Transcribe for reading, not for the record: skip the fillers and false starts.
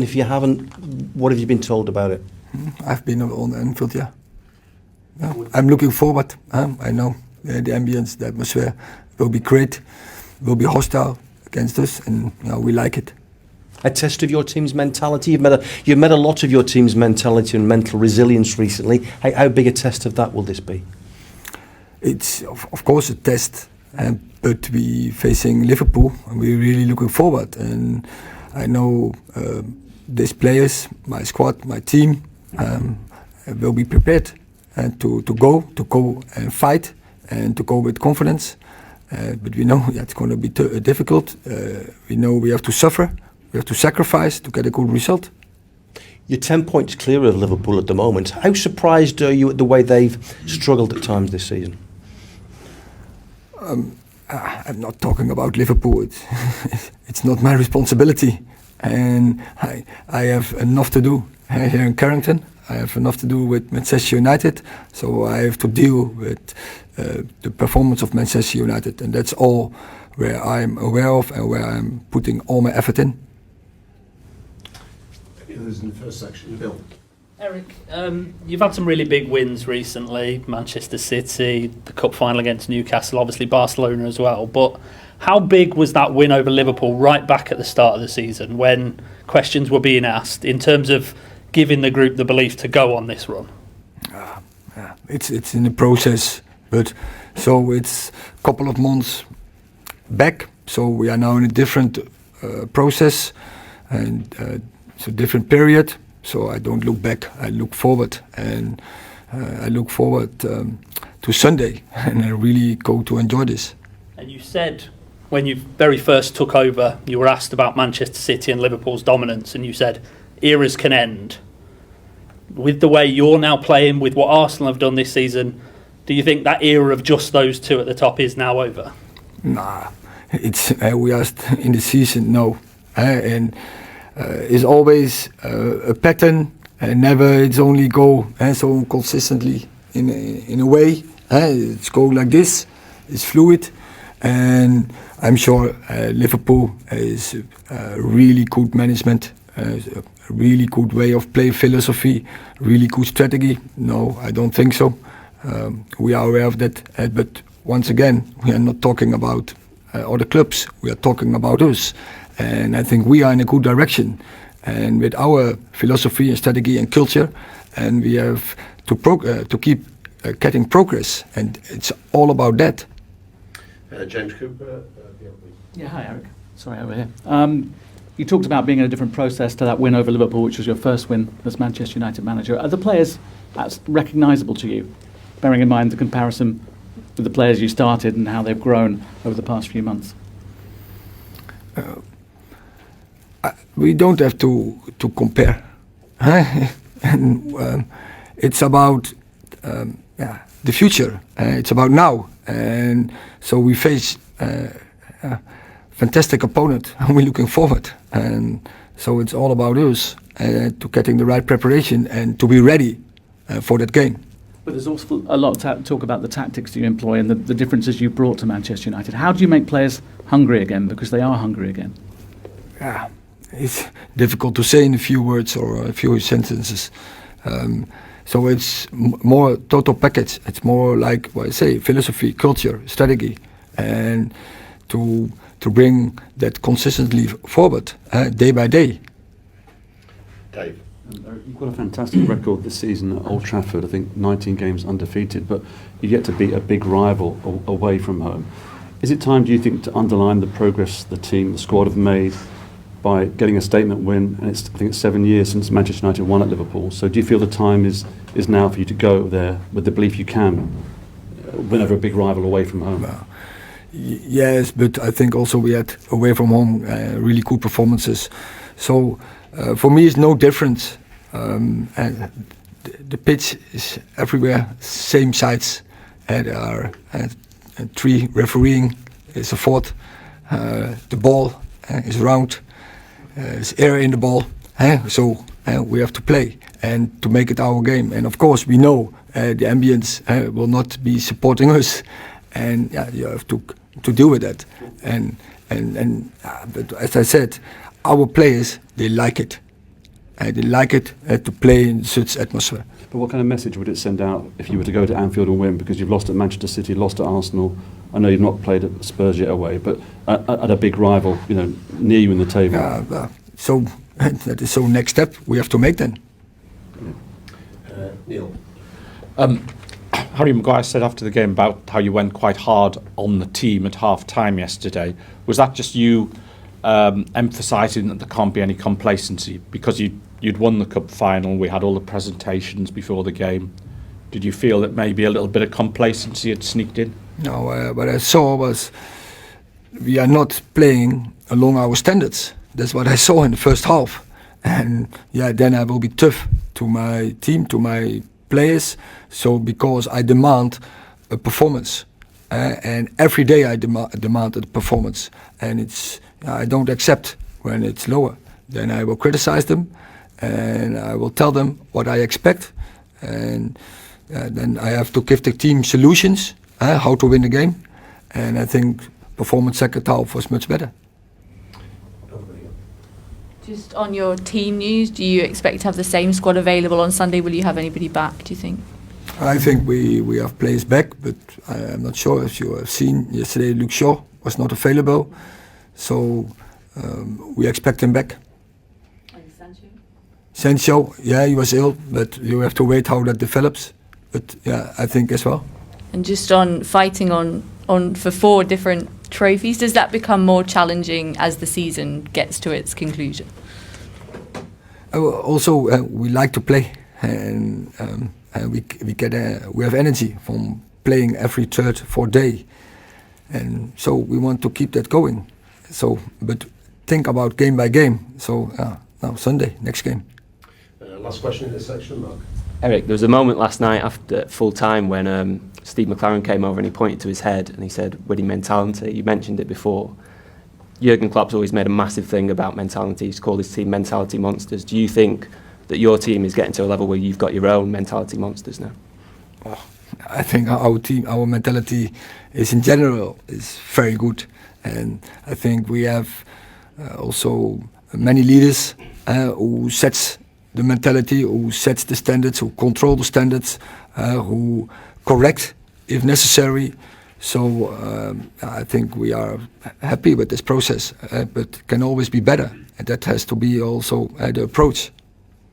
If you haven't, what have you been told about it? I've been on Anfield, yeah. I'm looking forward. I know the ambience, the atmosphere will be great, will be hostile against us, and we like it. A test of your team's mentality. You've met a lot of your team's mentality and mental resilience recently. How big a test of that will this be? It's of course a test, but we facing Liverpool, and we're really looking forward. And I know these players, my squad, my team, will be prepared to go and fight and to go with confidence. But we know it's going to be difficult. We know we have to suffer, we have to sacrifice to get a good result. You're 10 points clear of Liverpool at the moment. How surprised are you at the way they've struggled at times this season? I'm not talking about Liverpool. It's not my responsibility. And I have enough to do here in Carrington. I have enough to do with Manchester United, so I have to deal with the performance of Manchester United, and that's all where I'm aware of and where I'm putting all my effort in. There's in the first section, Bill. Erik, you've had some really big wins recently, Manchester City, the cup final against Newcastle, obviously Barcelona as well, but how big was that win over Liverpool right back at the start of the season when questions were being asked in terms of giving the group the belief to go on this run? It's in the process, but so it's a couple of months back, so we are now in a different process, and it's a different period, so I don't look back, I look forward, and I look forward to Sunday, and I really go to enjoy this. And you said when you very first took over, you were asked about Manchester City and Liverpool's dominance, and you said eras can end. With the way you're now playing, with what Arsenal have done this season, do you think that era of just those two at the top is now over? Nah, it's we are in the season, no, and it's always a pattern, and never it's only go so consistently in a way. It's go like this, it's fluid, and I'm sure Liverpool is really good management. A really good way of play philosophy, really good strategy. No, I don't think so. We are aware of that, but once again, we are not talking about other clubs. We are talking about us, and I think we are in a good direction. And with our philosophy and strategy and culture, and we have to keep getting progress, and it's all about that. James Cooper. Yeah, hi Erik. Sorry, over here. You talked about being in a different process to that win over Liverpool, which was your first win as Manchester United manager. Are the players recognisable to you, bearing in mind the comparison with the players you started and how they've grown over the past few months? We don't have to compare. And it's about the future. It's about now. And so we face fantastic opponent, and we're looking forward, and so it's all about us to getting the right preparation and to be ready for that game. But there's also a lot of talk about the tactics you employ and the differences you've brought to Manchester United. How do you make players hungry again, because they are hungry again? Yeah, it's difficult to say in a few words or a few sentences. So it's more total package. It's more like what I say, philosophy, culture, strategy, and to bring that consistently forward, day by day. Dave. You've got a fantastic record this season at Old Trafford. I think 19 games undefeated, but you get to beat a big rival away from home. Is it time, do you think, to underline the progress the team, the squad have made by getting a statement win? And I think it's 7 years since Manchester United won at Liverpool. So do you feel the time is now for you to go there with the belief you can win over a big rival away from home? Yes, but I think also we had away from home really good performances. So for me, it's no difference. And the pitch is everywhere, same sides. There are 3 refereeing. It's a 4th. The ball is round. There's air in the ball. So we have to play and to make it our game. And of course, we know the ambience will not be supporting us. And you have to deal with that. And but as I said, our players, they like it. They like it to play in such atmosphere. But what kind of message would it send out if you were to go to Anfield and win? Because you've lost at Manchester City, lost at Arsenal. I know you've not played at Spurs yet away, but at a big rival, near you in the table. So that is so next step we have to make then. Neil. Harry Maguire said after the game about how you went quite hard on the team at half-time yesterday. Was that just you emphasising that there can't be any complacency? Because you'd won the cup final, we had all the presentations before the game. Did you feel that maybe a little bit of complacency had sneaked in? No, what I saw was we are not playing along our standards. That's what I saw in the first half. And then I will be tough to my team, to my players. So because I demand a performance, and every day I demand a performance, and I don't accept when it's lower. Then I will criticize them, and I will tell them what I expect, and then I have to give the team solutions how to win the game. And I think performance second half was much better. Just on your team news, do you expect to have the same squad available on Sunday? Will you have anybody back, do you think? I think we have players back, but I'm not sure if you have seen yesterday Luke Shaw was not available, so we expect him back. And Sancho, he was ill, but you have to wait how that develops. But I think as well. And just on fighting on for 4 different trophies, does that become more challenging as the season gets to its conclusion? Also, we like to play, and we have energy from playing every third, 4th day, and so we want to keep that going. So, but think about game by game. So now Sunday, next game. Last question in this section, Mark. Erik, there was a moment last night after full time when Steve McLaren came over and he pointed to his head and he said, winning mentality. You mentioned it before. Jurgen Klopp's always made a massive thing about mentality. He's called his team mentality monsters. Do you think that your team is getting to a level where you've got your own mentality monsters now? I think our team, our mentality is in general is very good. And I think we have also many leaders who sets the mentality, who sets the standards, who control the standards, who correct if necessary. So I think we are happy with this process, but can always be better. And that has to be also the approach.